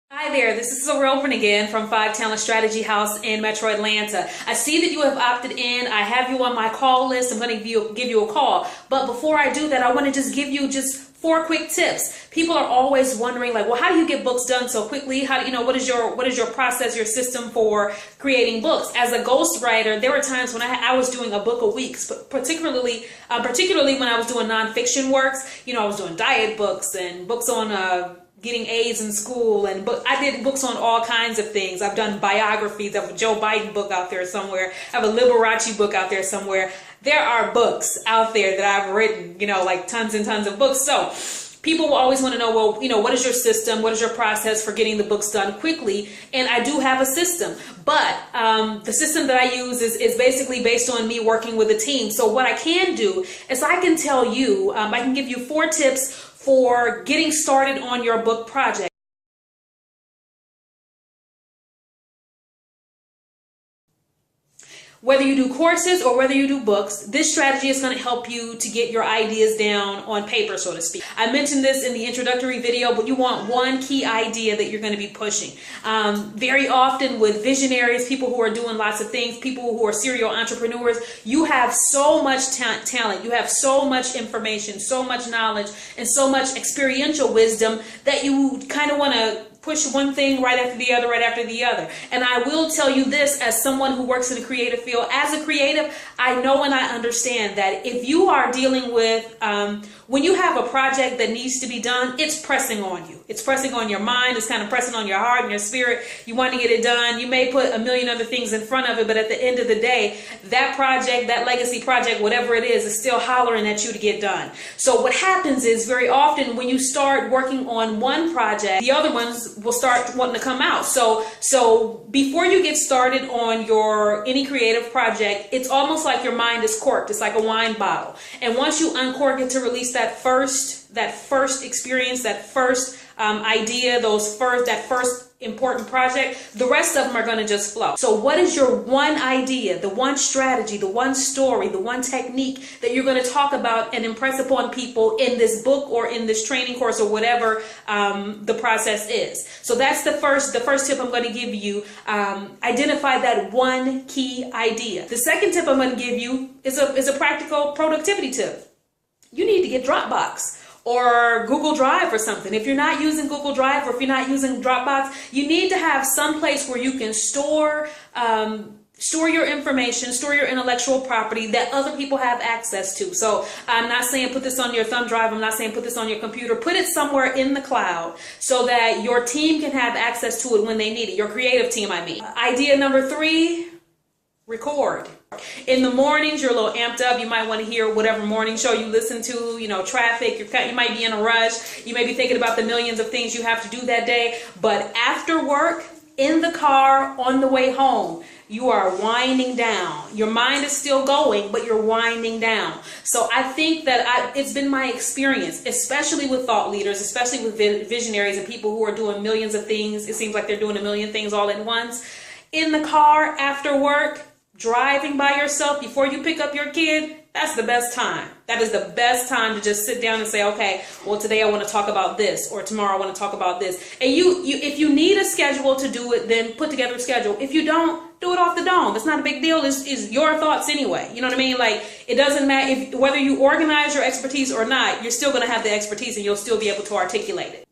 Hi there, this is Zorelvin again from 5 Talent Strategy House in Metro Atlanta. I see that you have opted in. I have you on my call list. I'm going to give you a call. But before I do that, I want to just give you just 4 quick tips. People are always wondering, like, well, how do you get books done so quickly? How do what is your process, your system for creating books? As a ghostwriter, there were times when I was doing a book a week, particularly when I was doing nonfiction works. I was doing diet books and books on getting A's in school, and I did books on all kinds of things. I've done biographies. I have a Joe Biden book out there somewhere. I have a Liberace book out there somewhere. There are books out there that I've written, like tons and tons of books. So people will always want to know, well, what is your system? What is your process for getting the books done quickly? And I do have a system, but the system that I use is basically based on me working with a team. So what I can do is I can tell you, I can give you 4 tips for getting started on your book project. Whether you do courses or whether you do books, this strategy is going to help you to get your ideas down on paper, so to speak. I mentioned this in the introductory video, but you want one key idea that you're going to be pushing. Very often with visionaries, people who are doing lots of things, people who are serial entrepreneurs, you have so much talent, you have so much information, so much knowledge, and so much experiential wisdom that you kind of want to push one thing right after the other, right after the other. And I will tell you this, as someone who works in the creative field, as a creative, I know and I understand that if you are dealing with, when you have a project that needs to be done, it's pressing on you. It's pressing on your mind. It's kind of pressing on your heart and your spirit. You want to get it done. You may put a million other things in front of it, but at the end of the day, that project, that legacy project, whatever it is still hollering at you to get done. So what happens is very often when you start working on one project, the other ones will start wanting to come out. So before you get started on any creative project, it's almost like your mind is corked. It's like a wine bottle. And once you uncork it to release that first experience, that first idea, that first important project, the rest of them are going to just flow. So what is your one idea, the one strategy, the one story, the one technique that you're going to talk about and impress upon people in this book or in this training course or whatever the process is? So that's the first tip I'm going to give you. Identify that one key idea. The second tip I'm going to give you is a practical productivity tip. You need to get Dropbox or Google Drive or something. If you're not using Google Drive or if you're not using Dropbox, you need to have some place where you can store your information, store your intellectual property that other people have access to. So I'm not saying put this on your thumb drive. I'm not saying put this on your computer. Put it somewhere in the cloud so that your team can have access to it when they need it. Your creative team, I mean. Idea number 3, record. In the mornings, you're a little amped up. You might want to hear whatever morning show you listen to, traffic. You might be in a rush. You may be thinking about the millions of things you have to do that day. But after work, in the car, on the way home, you are winding down. Your mind is still going, but you're winding down. So I think that it's been my experience, especially with thought leaders, especially with visionaries and people who are doing millions of things. It seems like they're doing a million things all at once. In the car, after work, driving by yourself before you pick up your kid, that's the best time. That is the best time to just sit down and say, okay, well, today I want to talk about this, or tomorrow I want to talk about this. And if you need a schedule to do it, then put together a schedule. If you don't, do it off the dome. It's not a big deal. It's your thoughts anyway. You know what I mean? Like, it doesn't matter whether you organize your expertise or not, you're still going to have the expertise and you'll still be able to articulate it.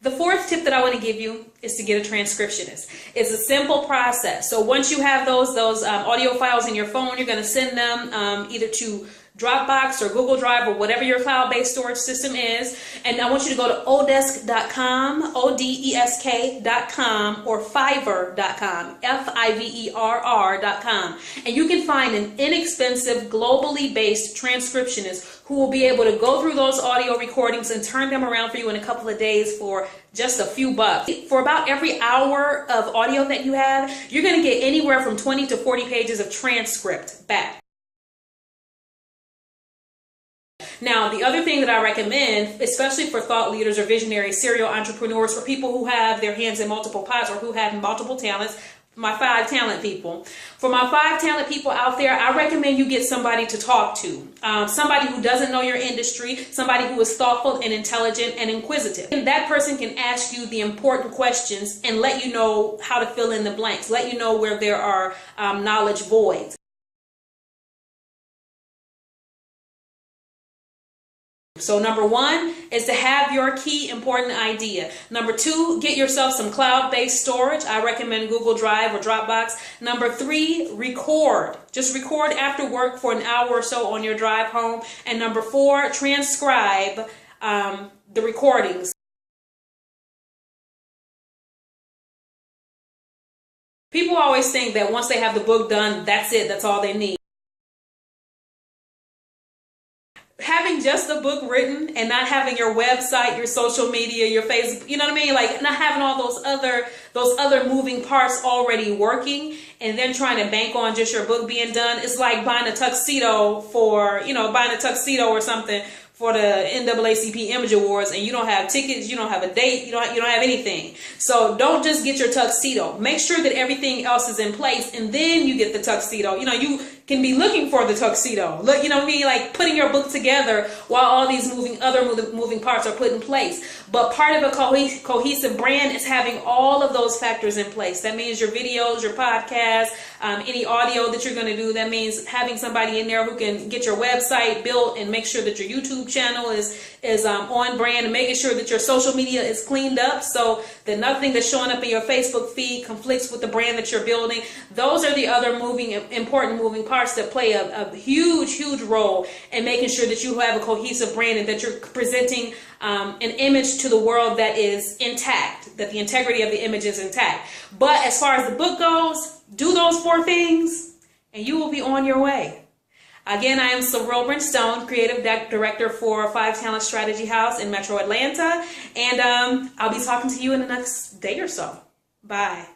The 4th tip that I want to give you is to get a transcriptionist. It's a simple process. So once you have those audio files in your phone, you're going to send them either to Dropbox or Google Drive or whatever your cloud-based storage system is. And I want you to go to odesk.com, odesk.com, or Fiverr.com, Fiverr.com. And you can find an inexpensive, globally based transcriptionist who will be able to go through those audio recordings and turn them around for you in a couple of days for just a few bucks. For about every hour of audio that you have, you're going to get anywhere from 20 to 40 pages of transcript back. Now, the other thing that I recommend, especially for thought leaders or visionaries, serial entrepreneurs, for people who have their hands in multiple pots or who have multiple talents, my 5 talent people. For my 5 talent people out there, I recommend you get somebody to talk to. Somebody who doesn't know your industry, somebody who is thoughtful and intelligent and inquisitive. And that person can ask you the important questions and let you know how to fill in the blanks, let you know where there are knowledge voids. So number 1 is to have your key important idea. Number 2, get yourself some cloud-based storage. I recommend Google Drive or Dropbox. Number 3, record. Just record after work for an hour or so on your drive home. And number 4, transcribe the recordings. People always think that once they have the book done, that's it, that's all they need. Having just a book written and not having your website, your social media, your Facebook, you know what I mean? Like not having all those other moving parts already working and then trying to bank on just your book being done. It's like buying a tuxedo or something for the NAACP Image Awards and you don't have tickets, you don't have a date, you don't have anything. So don't just get your tuxedo. Make sure that everything else is in place and then you get the tuxedo. You know, you can be looking for the tuxedo. Look, you know what I mean? Like putting your book together while all these moving parts are put in place. But part of a cohesive brand is having all of those factors in place. That means your videos, your podcasts, any audio that you're going to do. That means having somebody in there who can get your website built and make sure that your YouTube channel is on brand and making sure that your social media is cleaned up so that nothing that's showing up in your Facebook feed conflicts with the brand that you're building. Those are the other important moving parts that play a huge role in making sure that you have a cohesive brand and that you're presenting an image to the world that is intact, that the integrity of the image is intact. But as far as the book goes, do those 4 things and you will be on your way. Again, I am Sorrel Brent-Stone, Creative Director for 5 Talent Strategy House in Metro Atlanta. And I'll be talking to you in the next day or so. Bye.